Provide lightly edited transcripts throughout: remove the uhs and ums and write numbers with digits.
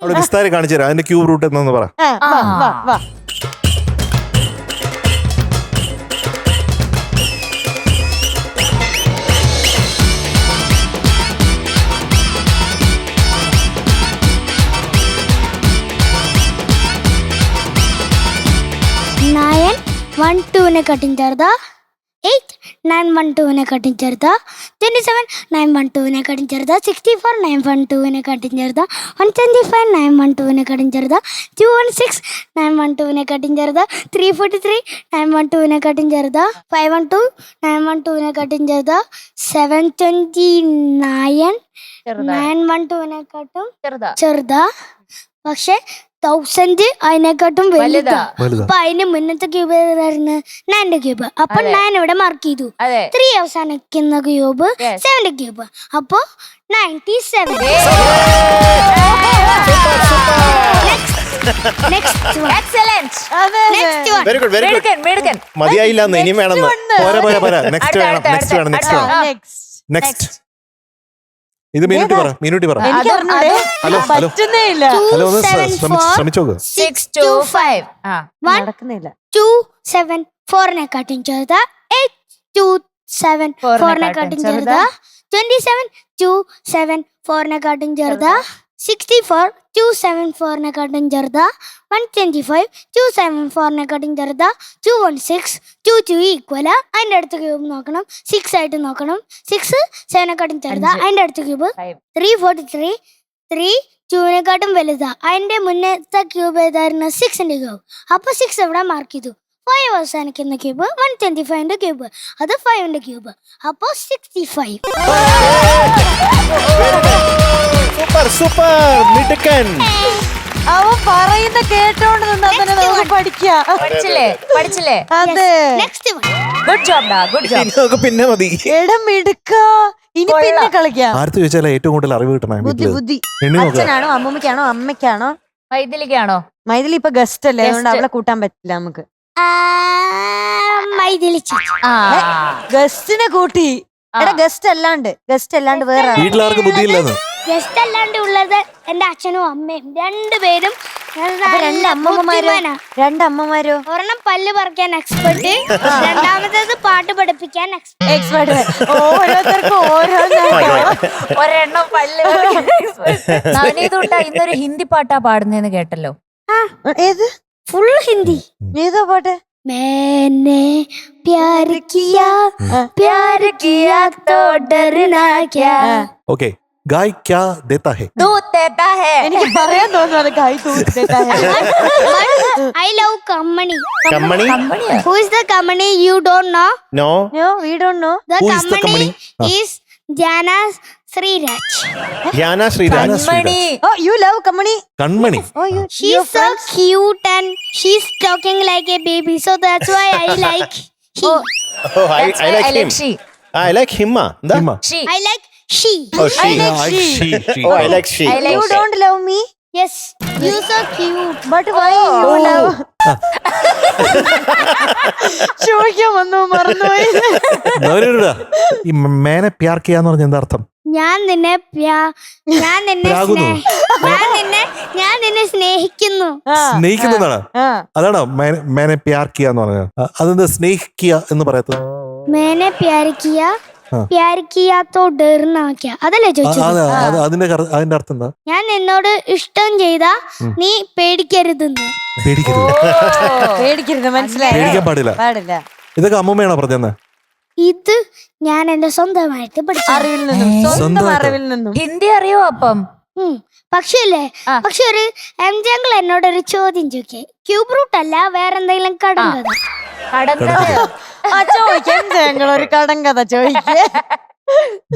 അവിടെ വിസ്താരം കാണിച്ചു തരാം. അതിന്റെ ക്യൂബ് റൂട്ട് എന്നൊന്ന് പറ. വാ 1 2 कटिंग करदा 8 9 1 2 कटिंग करदा 27 9 1 2 कटिंग करदा 64 9 1 2 कटिंग करदा 125 9 1 2 कटिंग करदा 216 9 1 2 कटिंग करदा 343 9 1 2 कटिंग करदा 512 9 1 2 कटिंग करदा 729 9 1 2 कटुം ചെറുതാ പക്ഷെ 1000 അതിനെക്കാട്ടും വലുതാ. അപ്പൊ അതിന് മുന്നത്തെ ക്യൂബ് ഏതായിരുന്നു? 9 ക്യൂബ്. അപ്പൊ 9 ഇവിടെ മാർക്ക് ചെയ്തു. 3 അവസാനിക്കുന്ന ക്യൂബ് 7 ക്യൂബ്. അപ്പൊ 97. മതിയായില്ല, ഇനിയും വേണം. നെക്സ്റ്റ് ഇത് മിനിറ്റ് പറ. ഹലോ ഒന്ന് ശ്രമിച്ചോ. 274 कटिंग करदा 827 कटिंग करदा 27 274 कटिंग करदा 64 274 कटिंग करदा 125 274 कटिंग करदा 216 2 ഈക്വൽ. അതിന്റെ അടുത്ത ക്യൂബ് നോക്കണം. 6 ആയിട്ട് നോക്കണം. 6 7 കട്ടിങ് ചെയ്താ അതിന്റെ അടുത്ത ക്യൂബ് 343 3 2 വലുതാ. അതിന്റെ മുന്നത്തെ ക്യൂബ് ഏതായിരുന്നു? 6ന്റെ ക്യൂബ്. അപ്പൊ 6 എവിടെ മാർക്ക് ചെയ്തു? 5 അവസാനിക്കുന്ന ക്യൂബ് 125ന്റെ ക്യൂബ്. അത് 5ന്റെ ക്യൂബ്. അപ്പൊ 65. സൂപ്പർ മിടുക്കൻ. അവൻ പറയുന്ന കേട്ടോണ്ട് നമുക്ക് പഠിച്ചില്ലേ? അതെ, ഗുഡ് ജോബ്. പിന്നെ മതി. മിടുക്ക. ഇനി പിന്നെ കളിക്കാം. ആർത്ത് ചോദിച്ചാൽ ഏറ്റവും കൂടുതൽ അറിവ് കിട്ടണം. ബുദ്ധി അച്ഛനാണോ അമ്മൂമ്മക്കാണോ അമ്മയ്ക്കാണോ മൈഥിലിക്കാണോ? മൈഥിലി ഇപ്പൊ ഗസ്റ്റ് അല്ലേ, അതുകൊണ്ട് അവളെ കൂട്ടാൻ പറ്റില്ല നമുക്ക്. ഗസ്റ്റിനെ കൂട്ടി. ഗസ്റ്റ് അല്ലാണ്ട് വേറെ വീട്ടിലാർക്ക് ബുദ്ധിയില്ലെന്ന്. ഗസ്റ്റ് അല്ലാണ്ട് ഉള്ളത് എന്റെ അച്ഛനും അമ്മയും രണ്ടുപേരും. രണ്ടമ്മമാരോ? ഒരെണ്ണം പല്ല് പറിക്കാൻ എക്സ്പെർട്ട്, രണ്ടാമത്തേത് പാട്ട് പഠിപ്പിക്കാൻ എക്സ്പെർട്ട്. ഓരോരുത്തർക്കും ഒരെണ്ണം പല്ല്. ഇന്നൊരു ഹിന്ദി പാട്ടാ പാടുന്നേന്ന് കേട്ടല്ലോ. ഏത്? ഫുൾ ഹിന്ദി. ഏതോ പാട്ട്? मैंने प्यार किया तो डरना क्या. ओके, गाय क्या देता है? दूध देता है. എനിക്ക് പറയാൻ തോന്നുന്നത് गाय दूध देता है. I love Kammani. Kammani? Who is the Kammani? You don't know? No, we don't know. The Who is the Kammani Kammani? is Jana Sriraj. യാന Sreeraj. Oh, you love Kammani? Kanmani. Oh, She's so cute and she's talking like a baby, so that's why I like he. Oh, I like him. She. I like him. എന്താ? She. I like she. Oh, she. I like she. Oh, I like she. You don't love me? Yes, you so cute. But why you love? ചോദിക്കാൻ വന്നു, മറന്നുപോയി. ഈ മേനെ പ്യാർ കിയാന്ന് പറഞ്ഞ എന്താ അർത്ഥം? ഞാൻ നിന്നെ സ്നേഹിക്കുന്നു. സ്നേഹിക്കുന്നതാണ്. അതാണോ മേനെ പ്യാർ കിയാന്ന് പറഞ്ഞത്? അതെന്താ സ്നേഹിക്കുക എന്ന് പറയത്തത്? മേനെ പ്യാർ കിയാ തോ ഡർനാ ക്യാ, അതല്ലേ ചോദിച്ചത്? അതിന്റെ അർത്ഥം എന്താ? ഞാൻ നിന്നോട് ഇഷ്ടം ചെയ്താ നീ പേടിക്കരുതെന്ന്. പേടിക്കരുത്, മനസ്സിലായി? പേടിക്കാൻ പാടില്ല. ഇതൊക്കെ അമ്മൂമ്മയാണോ പറഞ്ഞത്? ഇത് ഞാൻ എന്റെ സ്വന്തമായിട്ട് പഠിച്ചു. അറിവിൽ നിന്നും. ഹിന്ദി അറിയോ അപ്പം? പക്ഷേ ഒരു എംജംഗിൾ എന്നോടൊരു ചോദ്യം ചോദിക്കേ. ക്യൂബ് റൂട്ട് അല്ല, വേറെന്തെങ്കിലും കടങ്കഥ. ഒരു കടങ്കഥ ചോദിക്കേ.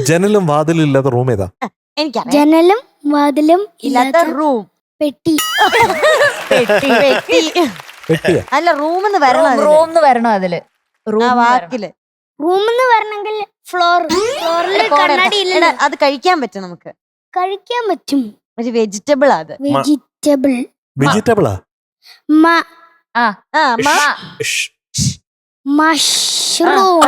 ജനലും വാതിലും ഇല്ലാത്ത റൂം ഏതാ? ജനലും വാതിലും ഇല്ലാത്ത റൂം. പെട്ടി. അല്ല, റൂമെന്ന് വരണോ അതില്? വാക്കില് റൂമെന്ന് വരണമെങ്കിൽ ഫ്ലോറിൽ കണ്ണാടി ഇല്ല. അത് കഴിക്കാൻ പറ്റും, നമുക്ക് കഴിക്കാൻ പറ്റും. ഒരു വെജിറ്റബിൾ. അത് വെജിറ്റബിളാ? മഷ്റൂം.